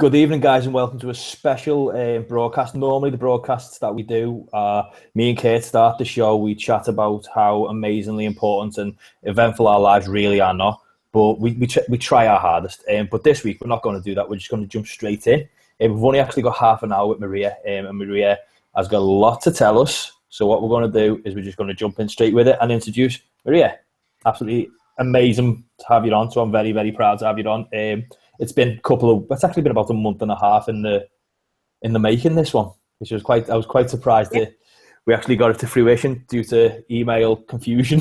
Good evening, guys, and welcome to a special broadcast. Normally, the broadcasts that we do, me and Kate start the show. We chat about how amazingly important and eventful our lives really are not, but we try our hardest. But this week, we're not going to do that. We're just going to jump straight in. We've only actually got half an hour with Maria, and Maria has got a lot to tell us. So what we're going to do is we're just going to jump in straight with it and introduce Maria. Absolutely amazing to have you on. So I'm very, very proud to have you on. It's actually been about a month and a half in the making, this one, which was I was quite surprised that we actually got it to fruition due to email confusion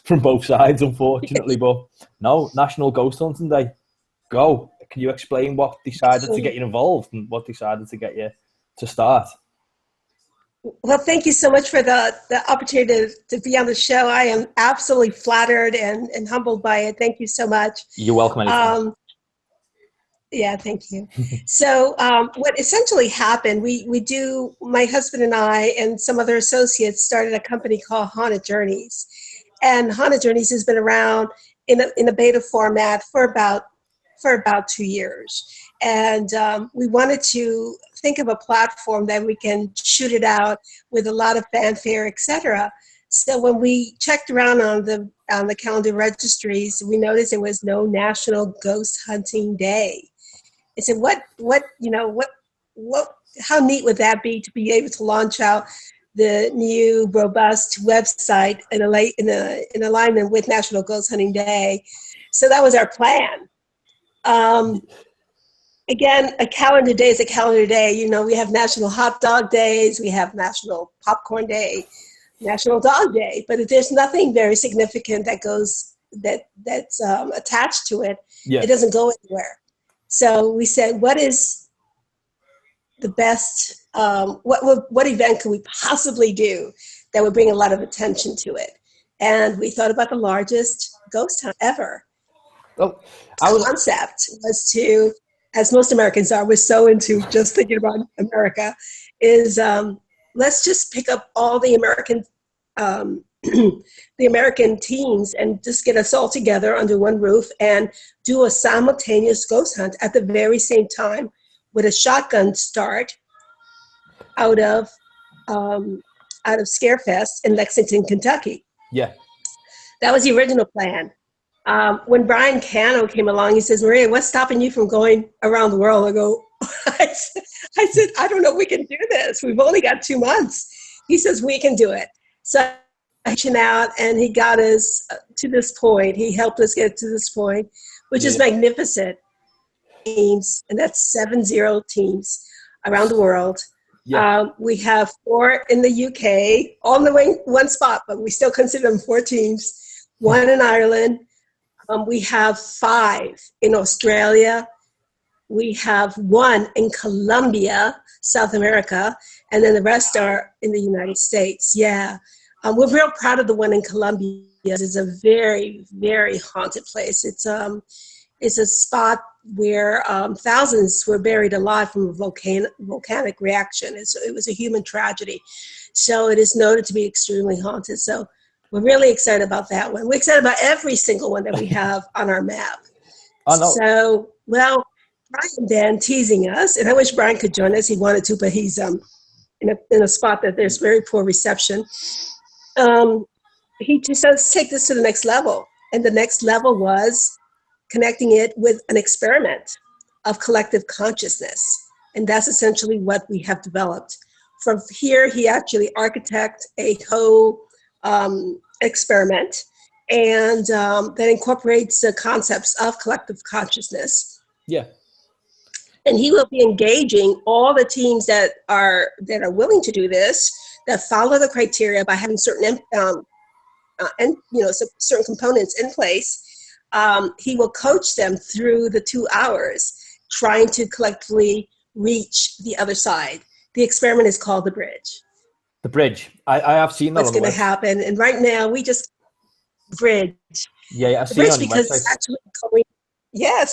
from both sides, unfortunately. But no, National Ghost Hunting Day. Go. Can you explain what decided to get you involved and what decided to get you to start? Well, thank you so much for the opportunity to be on the show. I am absolutely flattered and humbled by it. Thank you so much. You're welcome anytime. Yeah, thank you. So what essentially happened, my husband and I and some other associates started a company called Haunted Journeys. And Haunted Journeys has been around in a beta format for about 2 years. And we wanted to think of a platform that we can shoot it out with a lot of fanfare, etc. So when we checked around on the calendar registries, we noticed there was no National Ghost Hunting Day. I said, how neat would that be to be able to launch out the new robust website in alignment with National Ghost Hunting Day? So that was our plan. Again, a calendar day is a calendar day. You know, we have National Hot Dog Days, we have National Popcorn Day, National Dog Day, but if there's nothing very significant that's attached to it, It doesn't go anywhere. So we said, what is the best, what event could we possibly do that would bring a lot of attention to it? And we thought about the largest ghost hunt ever. Oh, Concept was to, as most Americans are, we're so into just thinking about America, is let's just pick up all the American the American teams and just get us all together under one roof and do a simultaneous ghost hunt at the very same time with a shotgun start out of Scarefest in Lexington, Kentucky. Yeah. That was the original plan. When Brian Cano came along, he says, Maria, what's stopping you from going around the world? I said, I don't know if we can do this. We've only got 2 months. He says, we can do it. So reaching out, and he got us to this point. He helped us get to this point, which is magnificent. Teams, and that's 70 teams around the world. Yeah. We have 4 in the UK, all in the one spot, but we still consider them 4 teams. 1 in Ireland. We have 5 in Australia. We have 1 in Colombia, South America, and then the rest are in the United States. Yeah. We're real proud of the one in Colombia. It's a very, very haunted place. It's a spot where thousands were buried alive from a volcanic reaction. It was a human tragedy. So it is noted to be extremely haunted. So we're really excited about that one. We're excited about every single one that we have on our map. Oh, no. So, well, Brian then teasing us, and I wish Brian could join us. He wanted to, but he's in a spot that there's very poor reception. He just says, take this to the next level. And the next level was connecting it with an experiment of collective consciousness. And that's essentially what we have developed. From here, he actually architected a experiment and that incorporates the concepts of collective consciousness. Yeah. And he will be engaging all the teams that are willing to do this, that follow the criteria by having certain certain components in place. He will coach them through the 2 hours, trying to collectively reach the other side. The experiment is called the bridge. The bridge. I have seen that. What's going to happen? And right now we just bridge. Yeah, I've seen it on the because website. it's actually going,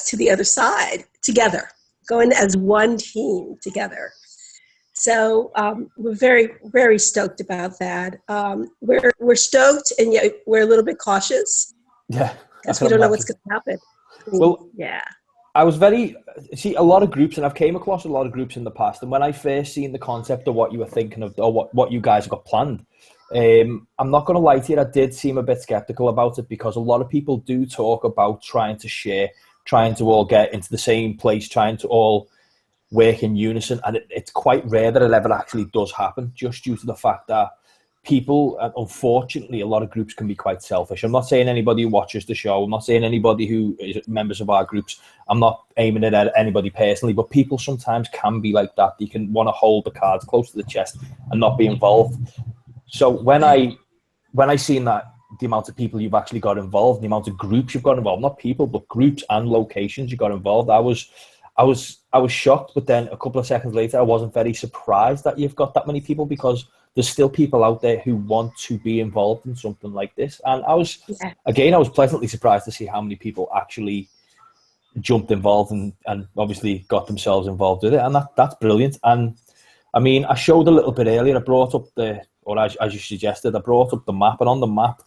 to the other side together, going as one team together. So we're very, very stoked about that. We're stoked, and yet we're a little bit cautious. Yeah, because we don't know what's going to happen. Well, yeah. I was very see a lot of groups, and I've came across a lot of groups in the past. And when I first seen the concept of what you were thinking of, or what you guys have got planned, I'm not going to lie to you, I did seem a bit skeptical about it, because a lot of people do talk about trying to share, trying to all get into the same place, trying to all work in unison, and it's quite rare that it ever actually does happen, just due to the fact that people, unfortunately, a lot of groups can be quite selfish. I'm not saying anybody who watches the show, I'm not saying anybody who is members of our groups, I'm not aiming it at anybody personally, but people sometimes can be like that. They can want to hold the cards close to the chest and not be involved. So when I seen that, the amount of people you've actually got involved, the amount of groups you've got involved, not people, but groups and locations you got involved, I was shocked. But then a couple of seconds later, I wasn't very surprised that you've got that many people, because there's still people out there who want to be involved in something like this. And I was pleasantly surprised to see how many people actually jumped involved and obviously got themselves involved with it. And that's brilliant. And I mean, I showed a little bit earlier, I brought up as you suggested, I brought up the map, and on the map,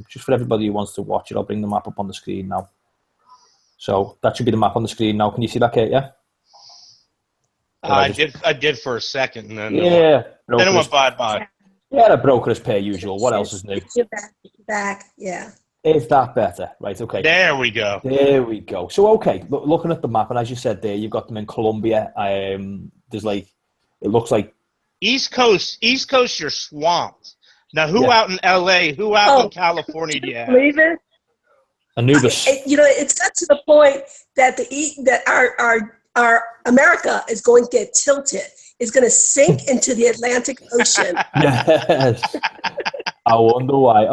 just for everybody who wants to watch it, I'll bring the map up on the screen now. So that should be the map on the screen now. Can you see that, Kate? Yeah. I did for a second, and then then it went bye. Yeah, a broker as per usual. What else is new? You're back. Yeah. Is that better? Right. Okay. There we go. There we go. So okay, looking at the map, and as you said there, you've got them in Colombia. There's it looks like East Coast. You're swamped. Now, who out in LA? Who out in California do you have? Believe it? Anubis. It's got to the point that our America is going to get tilted. It's going to sink into the Atlantic Ocean. Yes. I wonder why.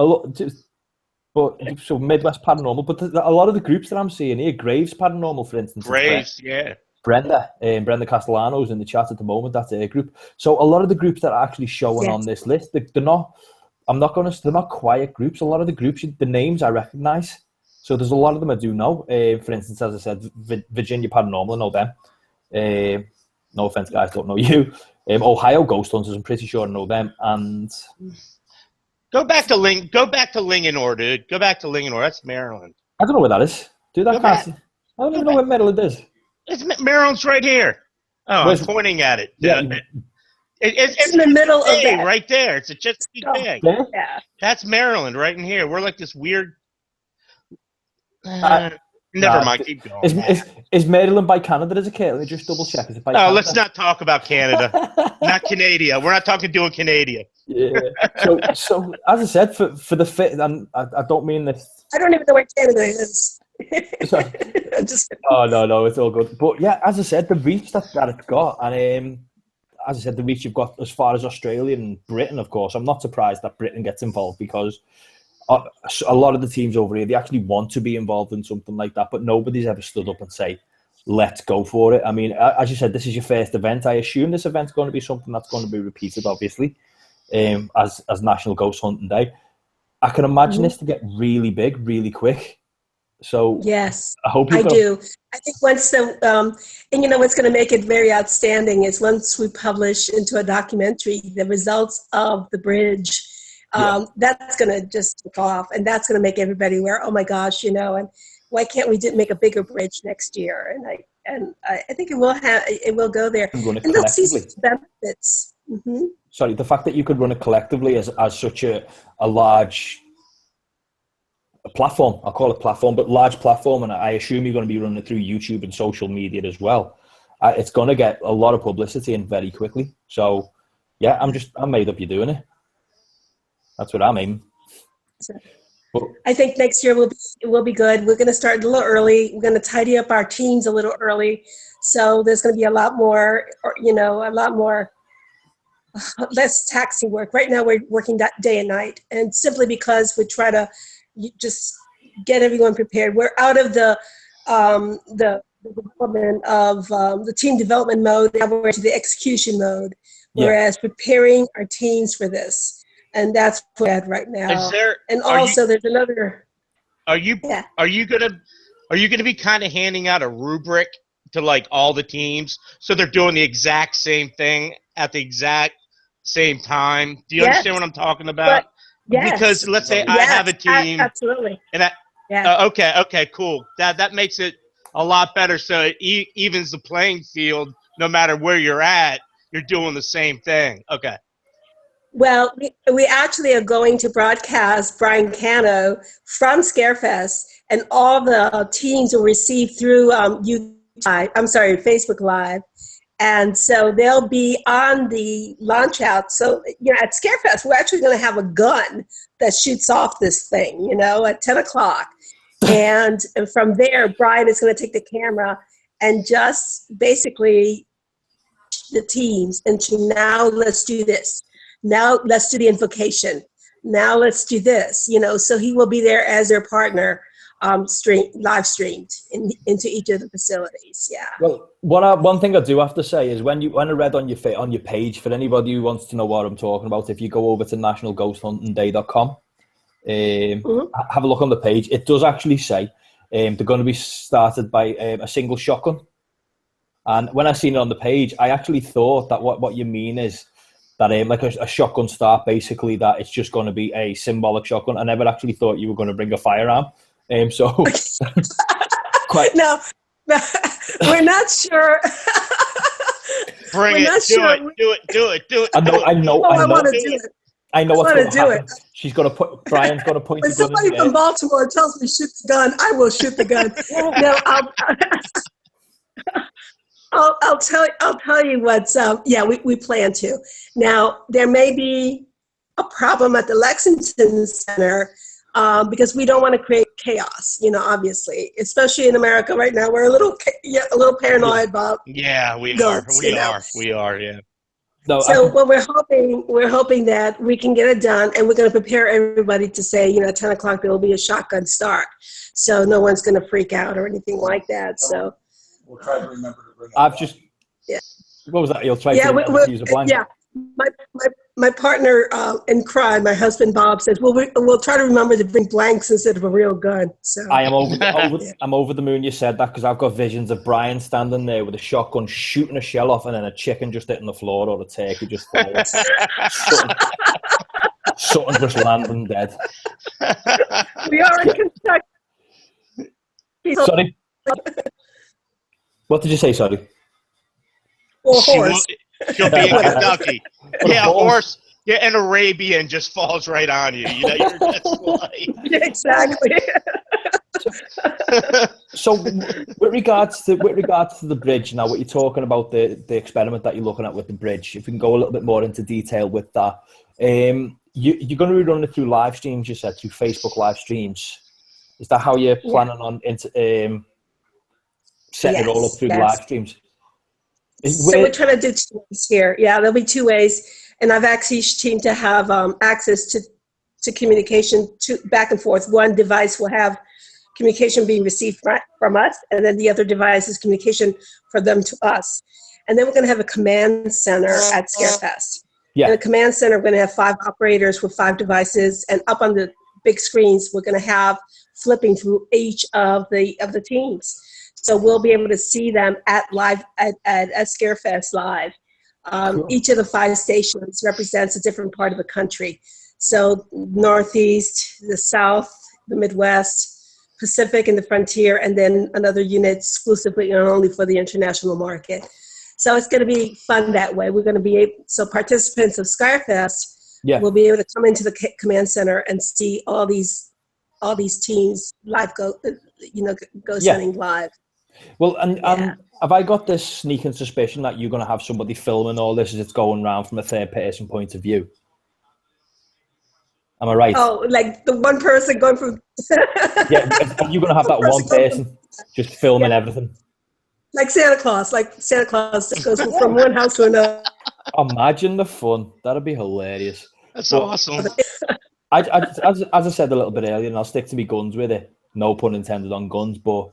So Midwest Paranormal, but a lot of the groups that I'm seeing here, Graves Paranormal, for instance. Graves, yeah. Brenda Castellano's in the chat at the moment. That's a group. So a lot of the groups that are actually showing on this list, they're not quiet groups. A lot of the groups, the names I recognize. So there's a lot of them I do know. For instance, as I said, Virginia Paranormal, I know them. No offense, guys, don't know you. Ohio Ghost Hunters, I'm pretty sure I know them. And go back to Linganore, dude. Go back to Linganore. That's Maryland. I don't know where that is. Dude, I don't even know where Maryland is. Maryland's right here. Oh, I'm pointing at it. Yeah. It's in the middle of it. Right there. It's a Chesapeake Bay. Yeah. That's Maryland right in here. We're like this weird... never mind. Keep going. Is Maryland by Canada? Does it care? Let me just double check. Is it by Canada? Let's not talk about Canada. Not Canada. We're not talking doing Canada. Yeah. So as I said, for the fit, and I don't mean this. I don't even know where Canada is. No, it's all good. But yeah, as I said, the reach that it's got, and as I said, the reach you've got as far as Australia and Britain, of course. I'm not surprised that Britain gets involved, because a lot of the teams over here, they actually want to be involved in something like that, but nobody's ever stood up and say, let's go for it. I mean, as you said, this is your first event. I assume this event's going to be something that's going to be repeated, obviously, as National Ghost Hunting Day. I can imagine this to get really big, really quick. So yes, I do. I think once and what's going to make it very outstanding is once we publish into a documentary the results of the bridge. That's going to just take off, and that's going to make everybody aware. Oh my gosh, and why can't we make a bigger bridge next year? And I think it will go there, and they'll see some benefits. Mm-hmm. Sorry, the fact that you could run it collectively as such a large platform, I'll call it platform, but large platform, and I assume you're going to be running it through YouTube and social media as well. It's going to get a lot of publicity and very quickly. So yeah, I'm made up you're doing it. That's what I mean. I think next year will be good. We're going to start a little early. We're going to tidy up our teams a little early. So there's going to be a lot more, less taxi work. Right now we're working day and night, and simply because we try to just get everyone prepared. We're out of the development of the team development mode. Now we're into the execution mode, whereas preparing our teams for this. And that's what we're at right now. There's another. Are you gonna be kind of handing out a rubric to like all the teams, so they're doing the exact same thing at the exact same time? Do you understand what I'm talking about? Yes. Because let's say I have a team. Absolutely. And okay, cool. That makes it a lot better. So it evens the playing field. No matter where you're at, you're doing the same thing. Okay. Well, we actually are going to broadcast Brian Cano from Scarefest, and all the teams will receive through Facebook Live. And so they'll be on the launch out. So, at Scarefest, we're actually going to have a gun that shoots off this thing, at 10 o'clock. And from there, Brian is going to take the camera and just basically the teams into, now let's do this. Now let's do the invocation. Now let's do this, so he will be there as their partner, live streamed into each of the facilities. Yeah. Well, one thing I do have to say is when I read on your page, for anybody who wants to know what I'm talking about, if you go over to nationalghosthuntingday.com, have a look on the page. It does actually say they're going to be started by a single shotgun. And when I seen it on the page, I actually thought that what you mean is that like a shotgun start, basically, that it's just going to be a symbolic shotgun. I never actually thought you were going to bring a firearm. So no, we're not sure. Bring it. Do it. I know. I want to do it. I know what's going to happen. She's going to put. Brian's going to point. When somebody from Baltimore tells me shoot the gun, I will shoot the gun. No, I'll tell you what's. We plan to. Now there may be a problem at the Lexington Center. Because we don't want to create chaos, obviously, especially in America right now. We're a little paranoid about. Yeah, we guns, are. We are. Yeah. No, so what we're hoping that we can get it done, and we're going to prepare everybody to say, at 10 o'clock there will be a shotgun start, so no one's going to freak out or anything like that. So we'll try to remember to bring. What was that? You'll try to use a blanket. Yeah. My partner in crime, my husband Bob, says, we'll try to remember to bring blanks instead of a real gun. So I am I'm over the moon you said that, because I've got visions of Brian standing there with a shotgun shooting a shell off, and then a chicken just hitting the floor, or a turkey just falling. Something just landing dead. We are in Kentucky. Sorry. What did you say? Sorry. Or horse. She'll be in Kentucky. Yeah, a horse. Yeah, an Arabian just falls right on you. You're just like... Exactly. So, with regards to the bridge, now what you're talking about, the experiment that you're looking at with the bridge, if we can go a little bit more into detail with that, you're going to be running it through live streams. You said through Facebook live streams. Is that how you're planning on setting it all up through the live streams? So we're trying to do 2 ways here. Yeah, there'll be 2 ways. And I've asked each team to have access to communication back and forth. One device will have communication being received from us, and then the other device is communication for them to us. And then we're going to have a command center at Scarefest. Yeah. In the command center, we're going to have 5 operators with 5 devices, and up on the big screens, we're going to have flipping through each of the teams. So we'll be able to see them at Scarefest live. Cool. Each of the 5 stations represents a different part of the country. So Northeast, the South, the Midwest, Pacific, and the Frontier, and then another unit exclusively and only for the international market. So it's going to be fun that way. We're going to be so participants of Scarefest will be able to come into the command center and see all these teams live ghost hunting live. Well, and have I got this sneaking suspicion that you're going to have somebody filming all this as it's going around from a third-person point of view? Am I right? Oh, like the one person going from... Yeah, are you going to have that one person just filming everything? Like Santa Claus goes from one house to another. Imagine the fun. That'd be hilarious. That's awesome. As I said a little bit earlier, and I'll stick to my guns with it, no pun intended on guns, but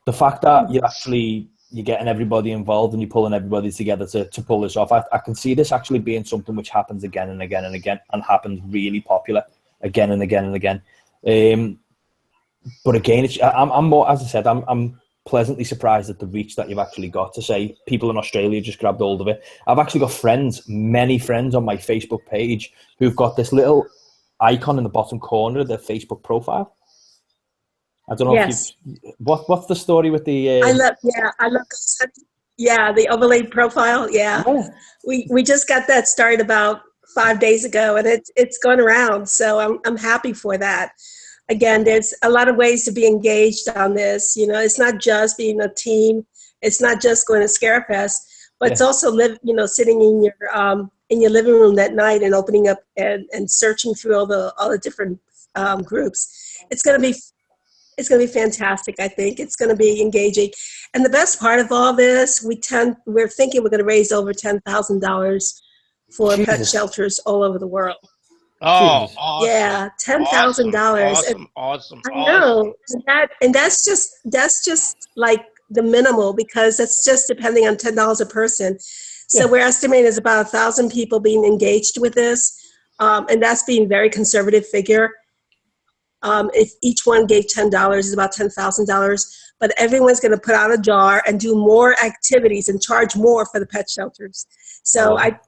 the fact that you're getting everybody involved and you're pulling everybody together to pull this off, I can see this actually being something which happens again and again and again, and happens really popular again and again and again. But again, I'm more, as I said, I'm pleasantly surprised at the reach that you've actually got. To say people in Australia just grabbed hold of it. I've actually got many friends on my Facebook page who've got this little icon in the bottom corner of their Facebook profile. I don't know Yes. if you. What's the story with the? I love ghost hunting. Yeah, the overlaid profile. Yeah. We just got that started about 5 days ago, and it's gone around. So I'm happy for that. Again, there's a lot of ways to be engaged on this. You know, it's not just being a team. It's not just going to Scarefest, but it's also sitting in your living room that night and opening up and searching through all the different groups. It's going to be fantastic. I think it's going to be engaging. And the best part of all this, we're thinking we're going to raise over $10,000 for pet shelters all over the world. Oh, awesome. Yeah, $10,000. Awesome. I know, and that's just like the minimal, because that's just depending on $10 a person. So we're estimating there's about 1,000 people being engaged with this, and that's being very conservative figure. If each one gave $10, it's about $10,000. But everyone's going to put out a jar and do more activities and charge more for the pet shelters. So I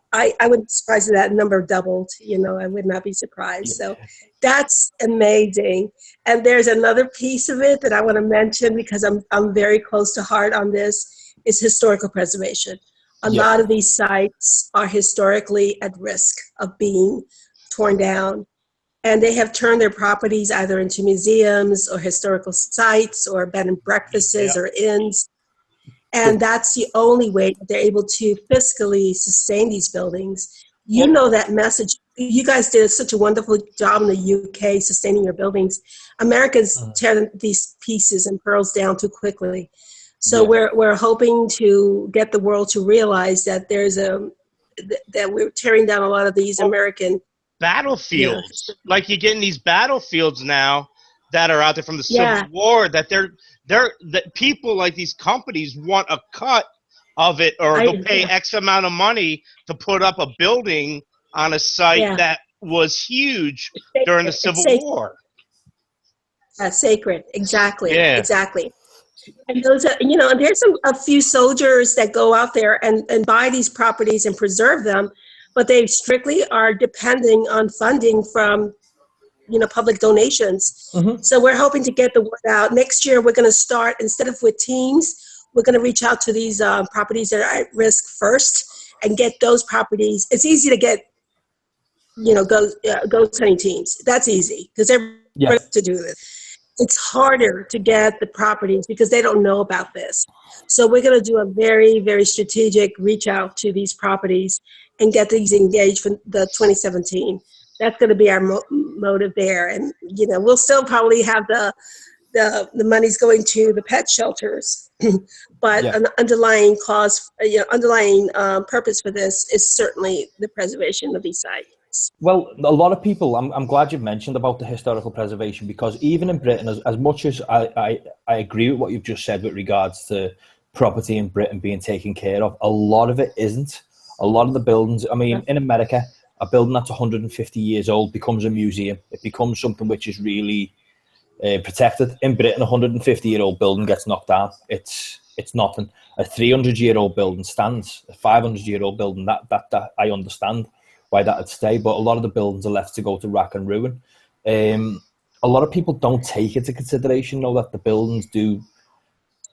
wouldn't be surprised if that number doubled. You know, I would not be surprised. So that's amazing. And there's another piece of it that I want to mention, because I'm very close to heart on this, is historical preservation. A lot of these sites are historically at risk of being torn down. And they have turned their properties either into museums or historical sites or bed and breakfasts or inns. And that's the only way that they're able to fiscally sustain these buildings. You know that message. You guys did such a wonderful job in the UK sustaining your buildings. Americans tear these pieces and pearls down too quickly. So we're hoping to get the world to realize that that we're tearing down a lot of these American battlefields. Like you're getting these battlefields now that are out there from the Civil War, that that people like these companies want a cut of it, or they'll pay X amount of money to put up a building on a site that was huge during the Civil War. Sacred, exactly. And those are, and there's a few soldiers that go out there and buy these properties and preserve them, but they strictly are depending on funding from, public donations. So we're hoping to get the word out. Next year, we're going to start, instead of with teams, we're going to reach out to these properties that are at risk first and get those properties. It's easy to get, ghost hunting teams. That's easy because they're ready to do this. It's harder to get the properties because they don't know about this. So we're going to do a very, very strategic reach out to these properties and get these engaged for the 2017. That's going to be our motive there. And, we'll still probably have the money's going to the pet shelters, but an underlying cause, underlying purpose for this is certainly the preservation of these sites. Well, a lot of people, I'm glad you've mentioned about the historical preservation, because even in Britain, as much as I agree with what you've just said with regards to property in Britain being taken care of, a lot of it isn't. A lot of the buildings, in America, a building that's 150 years old becomes a museum. It becomes something which is really protected. In Britain, a 150-year-old building gets knocked down. It's nothing. A 300-year-old building stands. A 500-year-old building, that I understand why that would stay, but a lot of the buildings are left to go to rack and ruin. A lot of people don't take into consideration, though, that the buildings do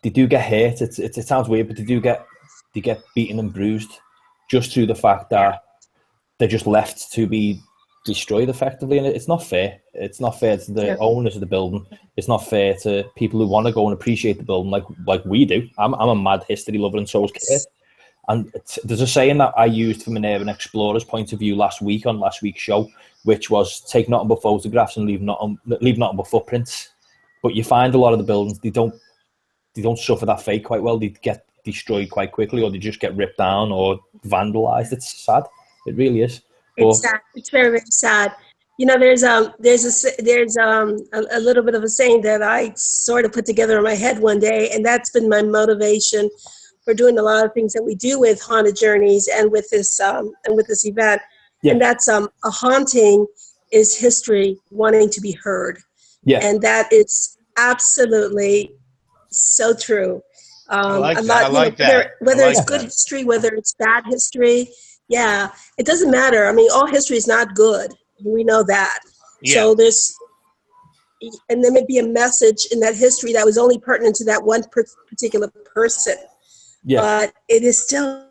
get hurt. It sounds weird, but they get beaten and bruised just through the fact that they're just left to be destroyed effectively, and it's not fair. It's not fair to the owners of the building. It's not fair to people who want to go and appreciate the building like we do. I'm a mad history lover, and so is Kate. And there's a saying that I used from an urban explorer's point of view last week on last week's show, which was take nothing but photographs and leave nothing but footprints. But you find a lot of the buildings, they don't suffer that fate quite well. They get destroyed quite quickly, or they just get ripped down or vandalized. It's sad. It really is. It's sad. It's very, very sad. There's a little bit of a saying that I sort of put together in my head one day, and that's been my motivation for doing a lot of things that we do with Haunted Journeys and with this event. And that's a haunting is history wanting to be heard. And that is absolutely so true. Whether it's good history, whether it's bad history, it doesn't matter. All history is not good. We know that. So and there may be a message in that history that was only pertinent to that one particular person. Yeah. But it is still.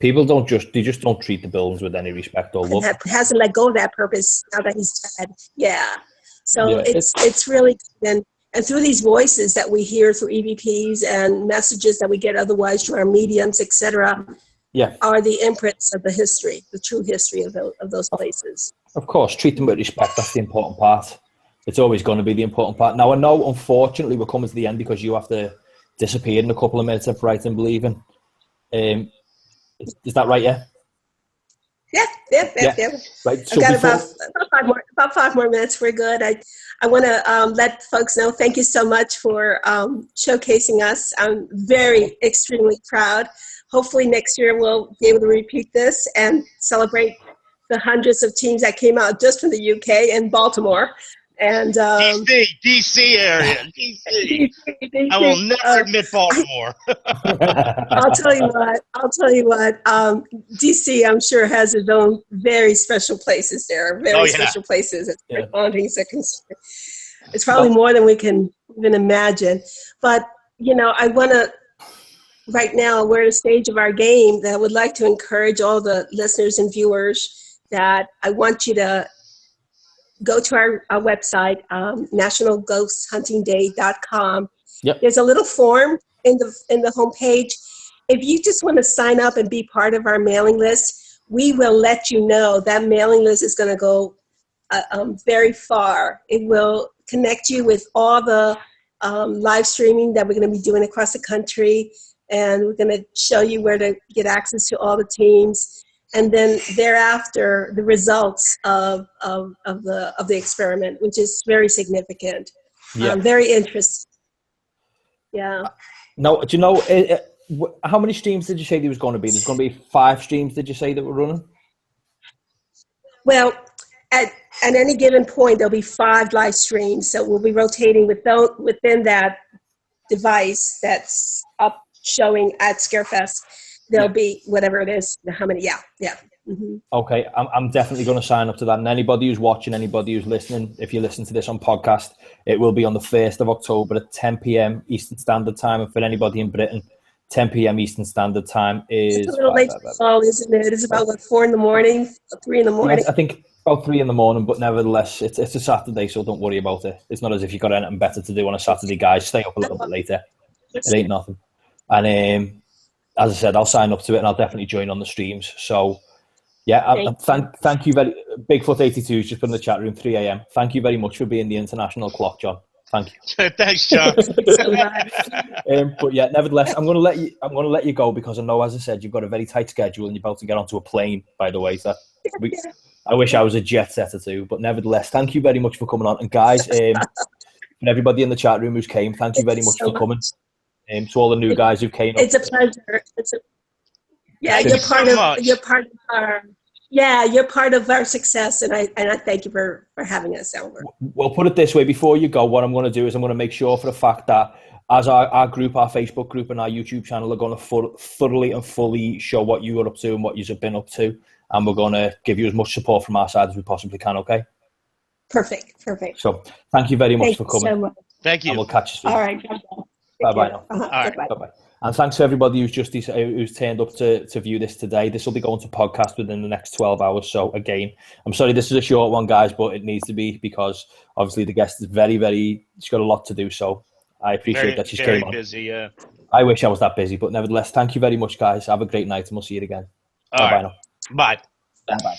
People just don't treat the buildings with any respect or love. Hasn't let go of that purpose now that he's dead. Yeah. So Yeah, it's really good. And through these voices that we hear through EVPs and messages that we get otherwise through our mediums, etc., are the imprints of the history, the true history of those places. Of course, treat them with respect. That's the important part. It's always going to be the important part. Now, I know, unfortunately, we're coming to the end because you have to disappear in a couple of minutes, if right and believing. Is that right, yeah? Yeah. Right. So I've got about 5 more minutes. We're good. I want to let folks know, thank you so much for showcasing us. I'm extremely proud. Hopefully next year we'll be able to repeat this and celebrate the hundreds of teams that came out just from the UK and Baltimore. And DC area. DC. I will never admit Baltimore. I'll tell you what. DC, I'm sure, has its own very special places there. Special places. It's probably more than we can even imagine. But I want to. Right now, we're at a stage of our game that I would like to encourage all the listeners and viewers that I want you to go to our website, nationalghosthuntingday.com. Yep. There's a little form in the homepage. If you just want to sign up and be part of our mailing list, we will let you know. That mailing list is going to go very far. It will connect you with all the live streaming that we're going to be doing across the country, and we're going to show you where to get access to all the teams. And then thereafter, the results of the experiment, which is very significant, very interesting. Yeah. Now, do you know how many streams did you say there was going to be? There's going to be 5 streams. Did you say that were running? Well, at any given point, there'll be 5 live streams. So we'll be rotating within that device that's up showing at Scarefest. There'll be whatever it is, how many, Mm-hmm. Okay, I'm definitely going to sign up to that. And anybody who's watching, anybody who's listening, if you listen to this on podcast, it will be on the 1st of October at 10 p.m. Eastern Standard Time. And for anybody in Britain, 10 p.m. Eastern Standard Time is... It's a little late for fall, isn't it? It's about, 4 in the morning, 3 in the morning? I think about 3 in the morning, but nevertheless, it's a Saturday, so don't worry about it. It's not as if you've got anything better to do on a Saturday, guys. Stay up a little bit later. It ain't nothing. And as I said, I'll sign up to it and I'll definitely join on the streams. So, yeah, thank you very Bigfoot82 just put in the chat room, 3 a.m. Thank you very much for being the international clock, John. Thank you. Thanks, John. But yeah, nevertheless, I'm gonna let you go because I know, as I said, you've got a very tight schedule and you're about to get onto a plane. By the way, so I wish I was a jet setter too. But nevertheless, thank you very much for coming on. And guys, and everybody in the chat room who's came, thank you very much for coming. To all the new guys who came. It's a pleasure. You're part of our success, and I thank you for having us, Albert. Well, put it this way, before you go, what I'm going to do is I'm going to make sure for the fact that as our group, our Facebook group and our YouTube channel are going to thoroughly and fully show what you are up to and what you've been up to, and we're going to give you as much support from our side as we possibly can, okay? Perfect. So, thank you very much for coming. So much. Thank you. And we'll catch you soon. All right. Bye-bye now. All right. Bye-bye. And thanks to everybody who's turned up to view this today. This will be going to podcast within the next 12 hours. So again, I'm sorry this is a short one, guys, but it needs to be because obviously the guest is she's got a lot to do. So I appreciate that she's came on. Busy, yeah. I wish I was that busy, but nevertheless, thank you very much, guys. Have a great night and we'll see you again. Bye-bye now. Bye. Bye-bye.